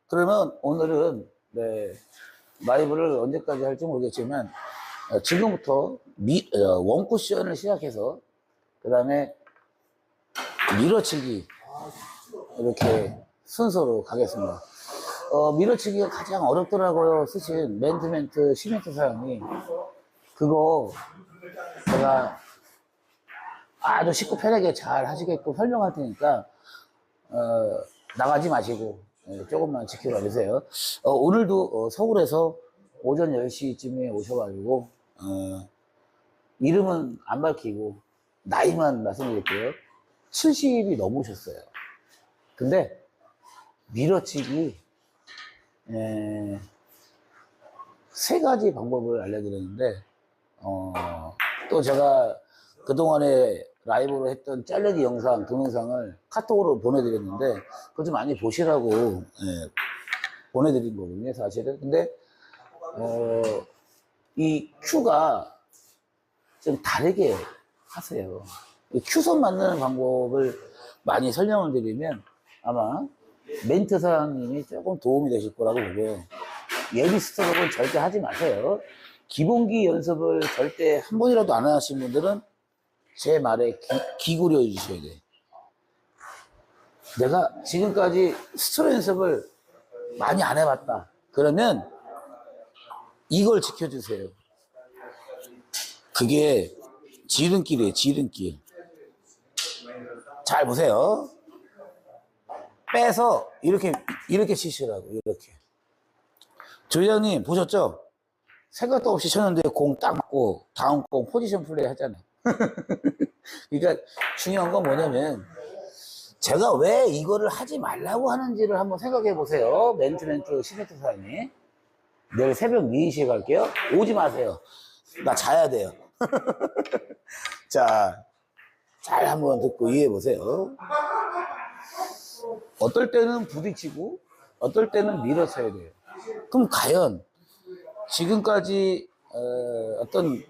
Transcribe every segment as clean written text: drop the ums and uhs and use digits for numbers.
그러면 오늘은 네, 라이브를 언제까지 할지 모르겠지만 지금부터 원쿠션을 시작해서 그 다음에 밀어치기 이렇게 순서로 가겠습니다. 밀어치기가 가장 어렵더라고요. 쓰신 멘트 시멘트 사장이 그거 제가 아주 쉽고 편하게 잘 하시게끔 설명할 테니까 나가지 마시고 조금만 지켜봐 주세요. 오늘도 서울에서 오전 10시쯤에 오셔가지고 이름은 안 밝히고 나이만 말씀드릴게요. 70이 넘으셨어요. 근데 밀어치기 세 가지 방법을 알려드렸는데 또 제가 그동안에 라이브로 했던 짤내기 영상, 동영상을 카톡으로 보내드렸는데 그거 좀 많이 보시라고 보내드린 거거든요, 사실은. 근데 이 큐가 좀 다르게 하세요. 이 큐선 만드는 방법을 많이 설명을 드리면 아마 멘트 사장님이 조금 도움이 되실 거라고 보고요. 예비 스트로크는 절대 하지 마세요. 기본기 연습을 절대 한 번이라도 안 하신 분들은 제 말에 기울여 주셔야 돼. 내가 지금까지 스트로 연습을 많이 안 해봤다. 그러면 이걸 지켜주세요. 그게 지름길이에요, 지름길. 잘 보세요. 빼서 이렇게 치시라고, 이렇게. 조회장님 보셨죠? 생각도 없이 쳤는데 공 딱 맞고 다음 공 포지션 플레이 하잖아요. 그러니까 중요한 건 뭐냐면 제가 왜 이거를 하지 말라고 하는지를 한번 생각해 보세요. 멘트 시멘트 사장님. 내일 새벽 4시에 갈게요. 오지 마세요. 나 자야 돼요. 자, 잘 한번 듣고 이해해 보세요. 어떨 때는 부딪히고 어떨 때는 밀어쳐야 돼요. 그럼 과연 지금까지 어떤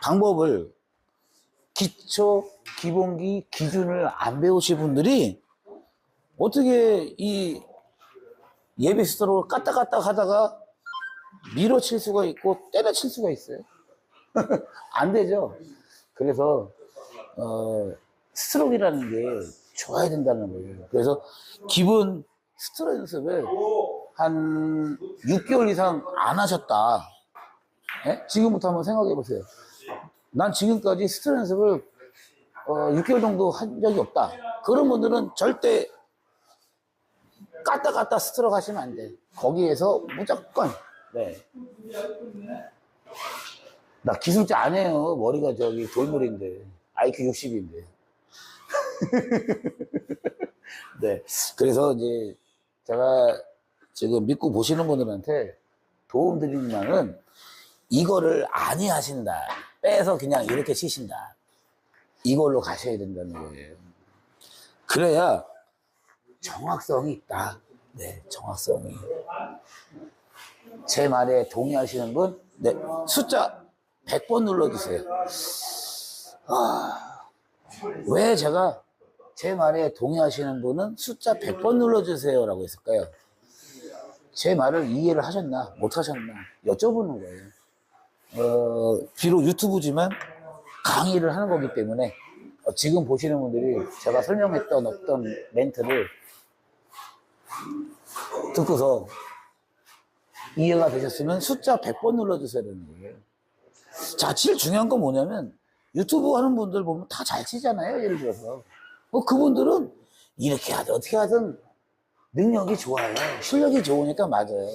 방법을 기초, 기본기, 기준을 안 배우신 분들이 어떻게 이 예비 스트로크를 까딱까딱 하다가 밀어칠 수가 있고 때려칠 수가 있어요? 안 되죠. 그래서 스트로크라는 게 좋아야 된다는 거예요. 그래서 기본 스트로크 연습을 한 6개월 이상 안 하셨다. 네? 지금부터 한번 생각해 보세요. 난 지금까지 스트로크 연습을 6개월 정도 한 적이 없다. 그런 분들은 절대 까딱 스트로크 하시면 안 돼. 거기에서 무조건 네. 나 기술자 안 해요. 머리가 저기 돌머리인데 IQ 60인데. 네. 그래서 이제 제가 지금 믿고 보시는 분들한테 도움 드리는 말은 이거를 안 하신다. 빼서 그냥 이렇게 치신다. 이걸로 가셔야 된다는 거예요. 그래야 정확성이 있다. 네, 정확성이. 제 말에 동의하시는 분, 네, 숫자 100번 눌러주세요. 왜 제가 제 말에 동의하시는 분은 숫자 100번 눌러주세요 라고 했을까요? 제 말을 이해를 하셨나 못 하셨나 여쭤보는 거예요. 비록 유튜브지만 강의를 하는 거기 때문에 지금 보시는 분들이 제가 설명했던 어떤 멘트를 듣고서 이해가 되셨으면 숫자 100번 눌러주세요라는 거예요. 자, 제일 중요한 건 뭐냐면 유튜브 하는 분들 보면 다 잘 치잖아요. 예를 들어서 그분들은 이렇게 하든 어떻게 하든 능력이 좋아요. 실력이 좋으니까 맞아요.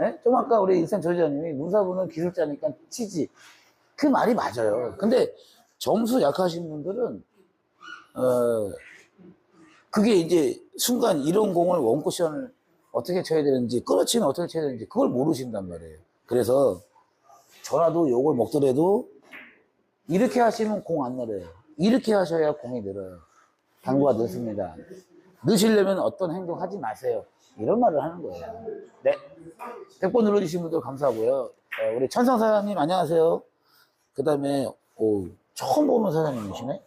예? 좀 아까 우리 일산 조지아님이 문사부는 기술자니까 치지. 그 말이 맞아요. 근데 점수 약하신 분들은 그게 이제 순간 이런 공을 원쿠션을 어떻게 쳐야 되는지 끌어치면 어떻게 쳐야 되는지 그걸 모르신단 말이에요. 그래서 저라도 욕을 먹더라도 이렇게 하시면 공 안 늘어요. 이렇게 하셔야 공이 늘어요. 당구가 늦습니다. 늦으려면 어떤 행동 하지 마세요. 이런 말을 하는 거예요. 네. 100번 눌러주신 분들 감사하고요. 우리 천상 사장님 안녕하세요. 그 다음에 처음 보는 사장님이시네.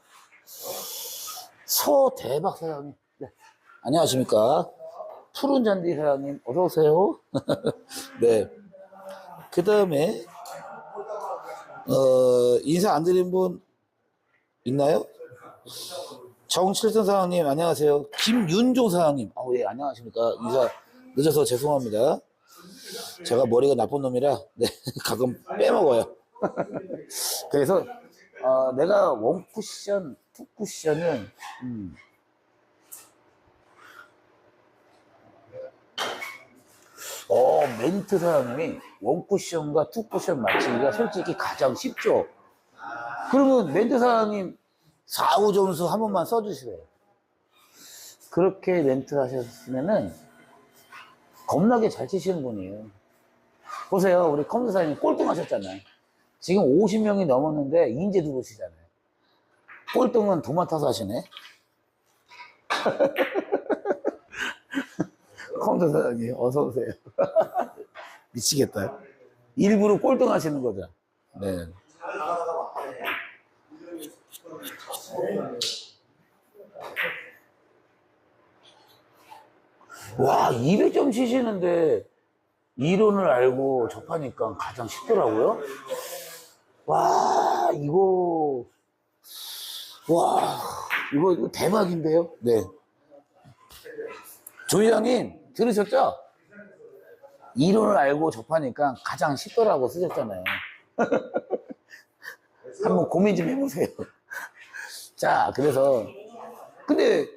서대박 사장님. 네. 안녕하십니까. 푸른 잔디 사장님, 어서오세요. 네. 그 다음에, 인사 안 드린 분 있나요? 정칠선 사장님, 안녕하세요. 김윤종 사장님, 예, 안녕하십니까. 인사 늦어서 죄송합니다. 제가 머리가 나쁜 놈이라, 네, 가끔 빼먹어요. 그래서, 내가 원쿠션, 투쿠션은, 멘트 사장님이 원쿠션과 투쿠션 맞추기가 솔직히 가장 쉽죠. 그러면 멘트 사장님 4구 점수 한 번만 써주시래요. 그렇게 멘트 하셨으면은 겁나게 잘 치시는 분이에요. 보세요. 우리 컴퓨터 사장님 꼴등 하셨잖아요. 지금 50명이 넘었는데 인제 들어오시잖아요. 꼴등은 도마 타서 하시네. 컴퓨터 사장님 어서오세요. 미치겠다. 일부러 꼴등 하시는 거죠. 네. 와, 200점 치시는데 이론을 알고 접하니까 가장 쉽더라고요. 와, 이거 대박인데요? 네. 조회장님, 들으셨죠? 이론을 알고 접하니까 가장 쉽더라고 쓰셨잖아요. 한번 고민 좀 해보세요. 자, 그래서, 근데,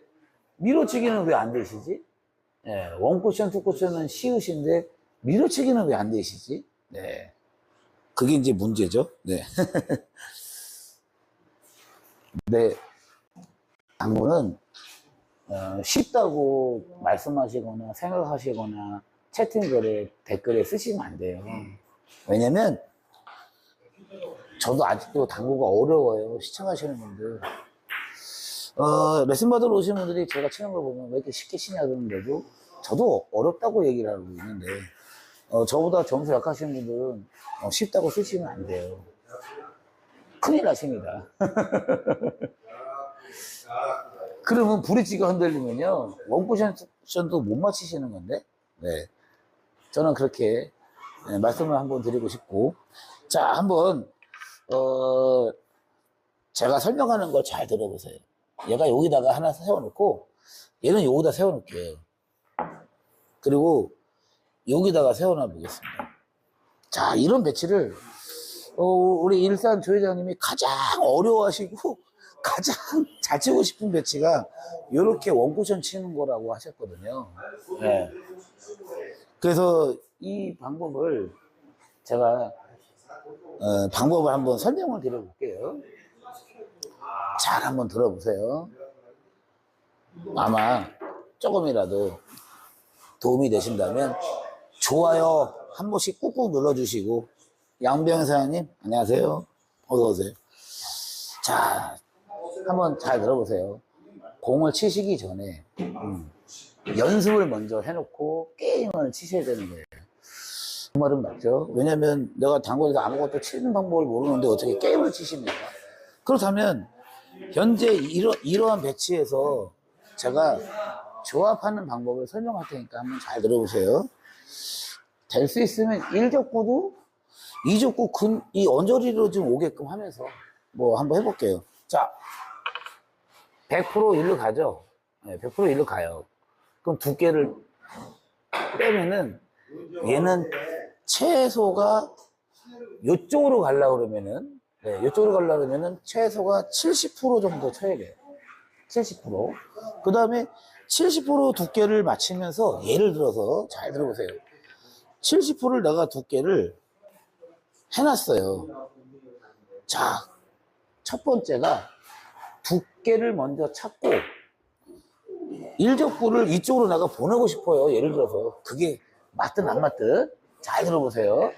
밀어치기는 왜 안 되시지? 네, 원쿠션, 투쿠션은 쉬우신데, 밀어치기는 왜 안 되시지? 네. 그게 이제 문제죠. 네. 네. 당구는, 쉽다고 말씀하시거나 생각하시거나 채팅글에 댓글에 쓰시면 안 돼요. 왜냐면, 저도 아직도 당구가 어려워요. 시청하시는 분들. 레슨 받으러 오시는 분들이 제가 치는 걸 보면 왜 이렇게 쉽게 치냐 그러는데도 저도 어렵다고 얘기를 하고 있는데, 저보다 점수 약하신 분들은 쉽다고 쓰시면 안 돼요. 큰일 나십니다. 그러면 브릿지가 흔들리면요. 원쿠션도 못 맞히시는 건데, 네. 저는 그렇게 말씀을 한번 드리고 싶고, 자, 한번, 제가 설명하는 걸 잘 들어보세요. 얘가 여기다가 하나 세워놓고, 얘는 여기다 세워놓을게요. 그리고 여기다가 세워놔 보겠습니다. 자, 이런 배치를, 우리 일산 조 회장님이 가장 어려워하시고, 가장 잘 치고 싶은 배치가, 이렇게 원쿠션 치는 거라고 하셨거든요. 네. 그래서 이 방법을 제가, 방법을 한번 설명을 드려볼게요. 잘 한번 들어보세요. 아마 조금이라도 도움이 되신다면 좋아요 한 번씩 꾹꾹 눌러주시고, 양병 사장님 안녕하세요. 어서오세요. 자, 한번 잘 들어보세요. 공을 치시기 전에 연습을 먼저 해놓고 게임을 치셔야 되는 거예요. 그 말은 맞죠? 왜냐면 내가 당구에서 아무것도 치는 방법을 모르는데 어떻게 게임을 치십니까? 그렇다면 현재 이러한 배치에서 제가 조합하는 방법을 설명할 테니까 한번 잘 들어보세요. 될 수 있으면 1족구도 2족구 이 언저리로 좀 오게끔 하면서 뭐 한번 해볼게요. 자, 100% 일로 가죠? 네, 100% 일로 가요. 그럼 두께를 빼면은 얘는 최소가 이쪽으로 가려고 그러면은, 네, 이쪽으로 가려고 그러면은 최소가 70% 정도 쳐야 돼요. 70%. 그 다음에 70% 두께를 맞추면서, 예를 들어서 잘 들어보세요. 70%를 내가 두께를 해놨어요. 자, 첫 번째가 두께를 먼저 찾고 1족구를 이쪽으로 내가 보내고 싶어요. 예를 들어서 그게 맞든 안 맞든 잘 들어보세요.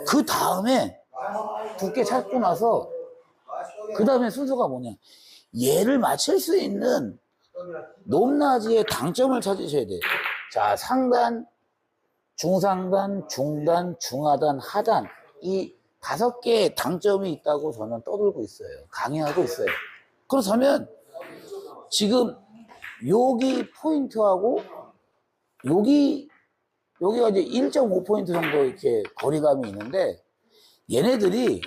그 다음에 두께 찾고 나서 그 다음에 순서가 뭐냐, 얘를 맞출 수 있는 높낮이의 당점을 찾으셔야 돼요. 자, 상단, 중상단, 중단, 중하단, 하단, 이 5개의 당점이 있다고 저는 떠들고 있어요. 강의하고 있어요. 그렇다면 지금 여기 포인트하고 여기가 이제 1.5포인트 정도 이렇게 거리감이 있는데, 얘네들이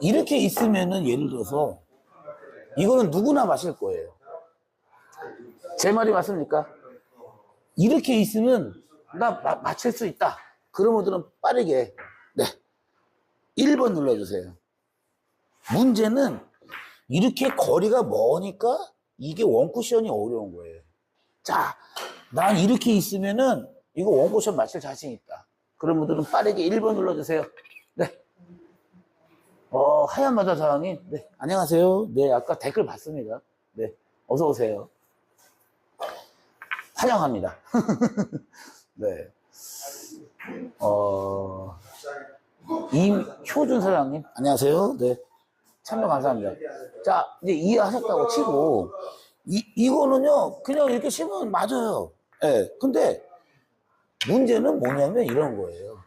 이렇게 있으면은 예를 들어서 이거는 누구나 마실 거예요. 제 말이 맞습니까? 이렇게 있으면 나 맞힐 수 있다. 그런 분들은 빠르게, 네, 1번 눌러주세요. 문제는 이렇게 거리가 머니까 이게 원쿠션이 어려운 거예요. 자, 난 이렇게 있으면은 이거 원쿠션 맞힐 자신 있다. 그런 분들은 빠르게 1번 눌러주세요. 네. 하얀 마다 사장님. 네. 안녕하세요. 네. 아까 댓글 봤습니다. 네. 어서오세요. 환영합니다. 네. 임효준 사장님. 안녕하세요. 네. 참여 감사합니다. 자, 이제 이해하셨다고 치고, 이거는요, 그냥 이렇게 치면 맞아요. 예. 네. 근데, 문제는 뭐냐면 이런 거예요.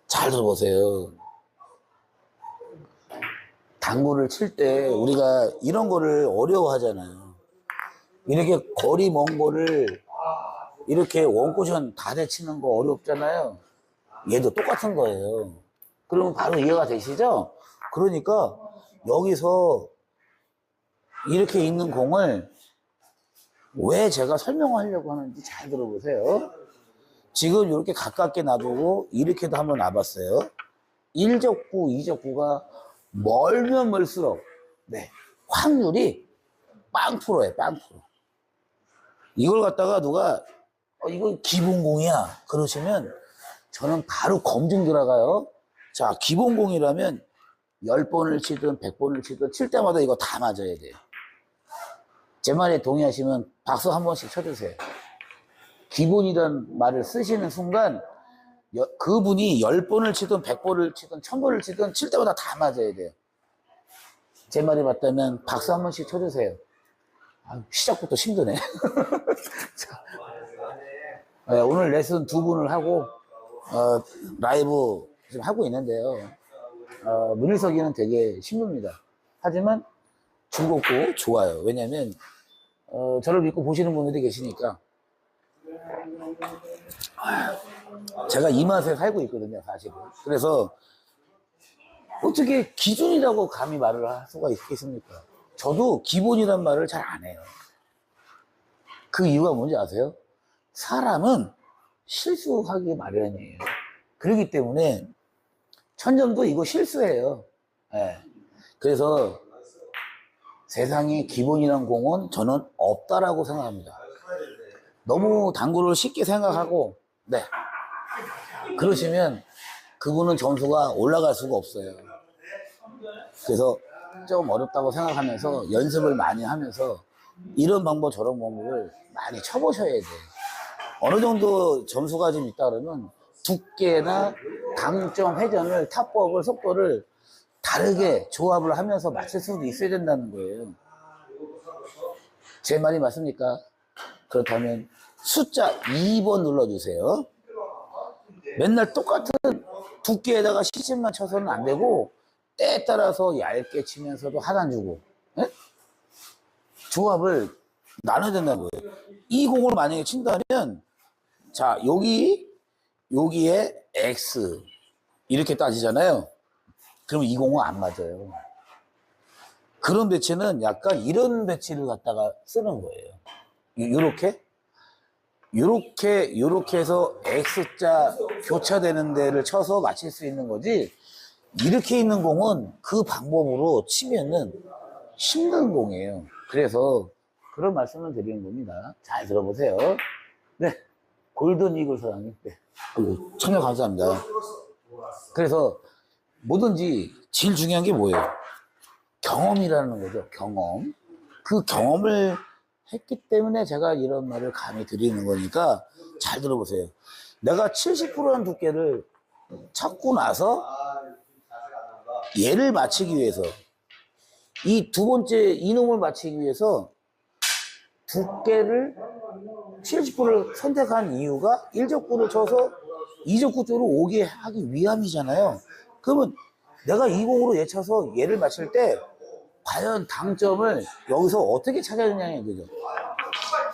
잘 들어보세요. 당구를 칠 때 우리가 이런 거를 어려워하잖아요. 이렇게 거리 먼 거를 이렇게 원쿠션 다 대치는 거 어렵잖아요. 얘도 똑같은 거예요. 그러면 바로 이해가 되시죠? 그러니까 여기서 이렇게 있는 공을 왜 제가 설명하려고 하는지 잘 들어보세요. 지금 이렇게 가깝게 놔두고 이렇게도 한번 놔봤어요. 1적구, 2적구가 멀면 멀수록 네, 확률이 빵프로예요. 빵프로. 이걸 갖다가 누가 이거 기본공이야 그러시면 저는 바로 검증 들어가요. 자, 기본공이라면 10번을 치든 100번을 치든 칠 때마다 이거 다 맞아야 돼요. 제 말에 동의하시면 박수 한 번씩 쳐주세요. 기본이라는 말을 쓰시는 순간 그분이 10번을 치든 100번을 치든 1000번을 치든 칠 때마다 다 맞아야 돼요. 제 말이 맞다면 박수 한 번씩 쳐주세요. 시작부터 힘드네. 자, 오늘 레슨 2분을 하고 라이브 지금 하고 있는데요. 문일석이는 되게 힘듭니다. 하지만 즐겁고 좋아요. 왜냐면 저를 믿고 보시는 분들이 계시니까. 제가 이 맛에 살고 있거든요, 사실은. 그래서 어떻게 기준이라고 감히 말을 할 수가 있겠습니까? 저도 기본이란 말을 잘 안 해요. 그 이유가 뭔지 아세요? 사람은 실수하기 마련이에요. 그렇기 때문에 천점도 이거 실수해요. 네. 그래서 세상에 기본이란 공은 저는 없다라고 생각합니다. 너무 당구를 쉽게 생각하고 네, 그러시면 그분은 점수가 올라갈 수가 없어요. 그래서 좀 어렵다고 생각하면서 연습을 많이 하면서 이런 방법 저런 방법을 많이 쳐보셔야 돼요. 어느 정도 점수가 좀 있다 그러면 두께나 당점, 회전을, 타법을, 속도를 다르게 조합을 하면서 맞출 수도 있어야 된다는 거예요. 제 말이 맞습니까? 그렇다면 숫자 2번 눌러주세요. 맨날 똑같은 두께에다가 시침만 쳐서는 안 되고 때에 따라서 얇게 치면서도 하단 주고 네? 조합을 나눠야 된다는 거예요. 이 공을 만약에 친다면 자 여기에 X 이렇게 따지잖아요. 그럼 이 공은 안 맞아요. 그런 배치는 약간 이런 배치를 갖다가 쓰는 거예요. 요렇게 해서 X자 교차되는 데를 쳐서 맞힐 수 있는 거지, 이렇게 있는 공은 그 방법으로 치면은 힘든 공이에요. 그래서 그런 말씀을 드리는 겁니다. 잘 들어보세요. 네. 골든 이글 사장님. 네. 참여 감사합니다. 그래서 뭐든지 제일 중요한 게 뭐예요? 경험이라는 거죠. 경험. 그 경험을 했기 때문에 제가 이런 말을 감히 드리는 거니까 잘 들어보세요. 내가 70%는 두께를 찾고 나서 얘를 맞추기 위해서, 이 두 번째 이놈을 맞추기 위해서 두께를 70%를 선택한 이유가 1적구를 쳐서 2적구 쪽으로 오게 하기 위함이잖아요. 그러면 내가 20으로 얘 쳐서 얘를 맞출 때 과연 당점을 여기서 어떻게 찾아야 되냐는 거죠.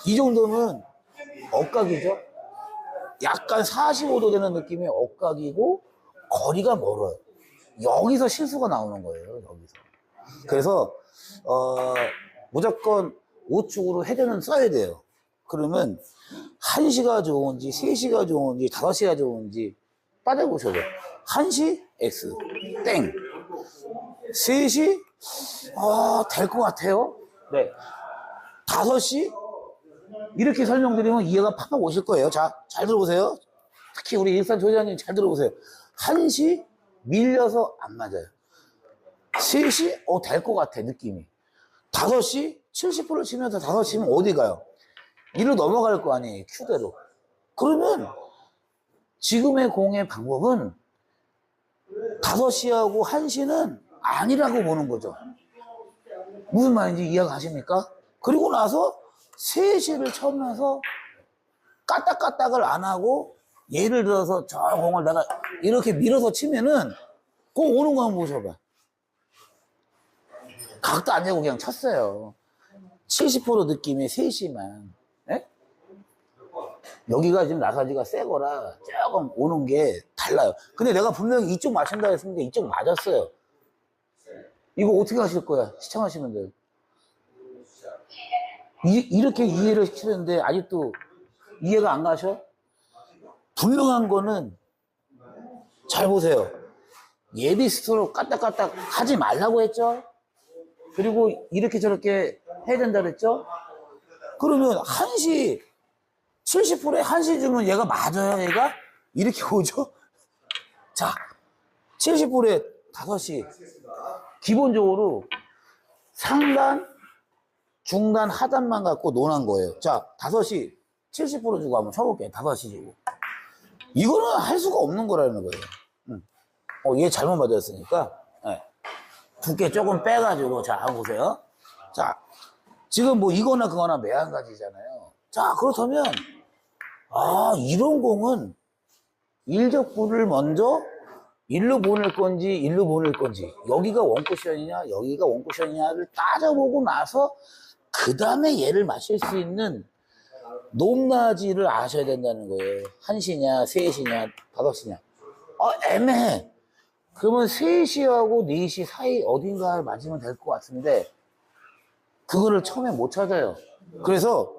이 정도면 억각이죠. 약간 45도 되는 느낌의 억각이고 거리가 멀어요. 여기서 실수가 나오는 거예요. 여기서. 그래서 무조건 우측으로 회전은 써야 돼요. 그러면 1시가 좋은지 3시가 좋은지 5시가 좋은지 따져보셔야 돼요. 1시 X 땡 3시 될 것 같아요. 네. 5시 이렇게 설명드리면 이해가 팍팍 오실 거예요. 자, 잘 들어보세요. 특히 우리 일산 조장님 잘 들어보세요. 1시 밀려서 안 맞아요. 3시 될 것 같아 느낌이. 5시 70%를 치면서 5시면 어디 가요? 이로 넘어갈 거 아니에요. 큐대로. 그러면 지금의 공의 방법은 5시하고 1시는 아니라고 보는 거죠. 무슨 말인지 이해가십니까? 그리고 나서 3시를 쳐면서 까딱까딱을 안 하고 예를 들어서 저 공을 내가 이렇게 밀어서 치면은 공 오는 거 한번 보셔봐. 각도 안 재고 그냥 쳤어요. 70% 느낌의 3시만. 예? 여기가 지금 나사지가 세거라 조금 오는 게 달라요. 근데 내가 분명히 이쪽 맞춘다 했는데 이쪽 맞았어요. 이거 어떻게 하실 거야? 시청하시면 돼요. 이렇게 이해를 시키는데 아직도 이해가 안 가셔? 분명한 거는 잘 보세요. 예비 스트로크 까딱까딱 하지 말라고 했죠? 그리고 이렇게 저렇게 해야 된다 그랬죠? 그러면 1시 70%에 1시 주면 얘가 맞아요, 얘가? 이렇게 오죠? 자, 70%에 5시. 기본적으로 상단, 중단, 하단만 갖고 논한 거예요. 자, 5시 70% 주고 한번 쳐볼게요. 5시 주고. 이거는 할 수가 없는 거라는 거예요. 얘 잘못 맞았으니까. 네. 두께 조금 빼가지고, 자, 한번 보세요. 자, 지금 뭐 이거나 그거나 매한가지잖아요. 자, 그렇다면, 이런 공은 일적부를 먼저 일로 보낼 건지, 일로 보낼 건지, 여기가 원쿠션이냐, 여기가 원쿠션이냐를 따져보고 나서, 그 다음에 얘를 마실 수 있는 높낮이를 아셔야 된다는 거예요. 1시냐, 3시냐, 5시냐. 애매해. 그러면 3시하고 4시 사이 어딘가를 맞으면 될 것 같은데, 그거를 처음에 못 찾아요. 그래서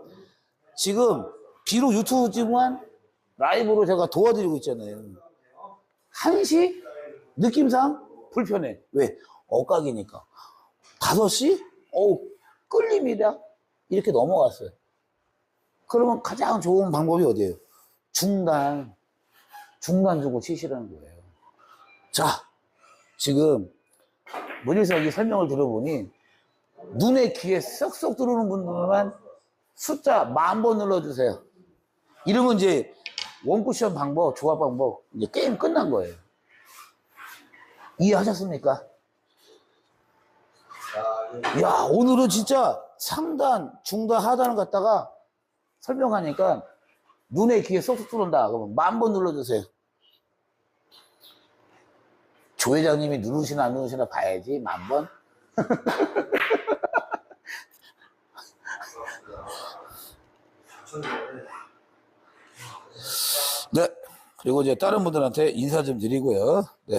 지금 비록 유튜브지만 라이브로 제가 도와드리고 있잖아요. 1시? 느낌상 불편해. 왜? 억각이니까. 5시? 끌림이다. 이렇게 넘어갔어요. 그러면 가장 좋은 방법이 어디예요? 중단 주고 치시라는 거예요. 자, 지금 문일석이 설명을 들어보니 눈에 귀에 쏙쏙 들어오는 분들만 숫자 10,000번 눌러주세요. 이러면 이제 원쿠션 방법, 조합 방법 이제 게임 끝난 거예요. 이해하셨습니까? 야, 오늘은 진짜 상단, 중단, 하단을 갖다가 설명하니까 눈에 귀에 쏙쏙 들어온다. 그러면 10,000번 눌러주세요. 조 회장님이 누르시나 안 누르시나 봐야지. 10,000번. 네. 그리고 이제 다른 분들한테 인사 좀 드리고요. 네.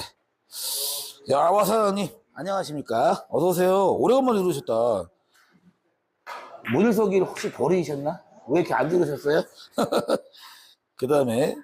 야, 와사장님. 안녕하십니까? 어서오세요. 오래간만에 들어오셨다. 문일석이를 혹시 버리셨나? 왜 이렇게 안 들으셨어요? 그 다음에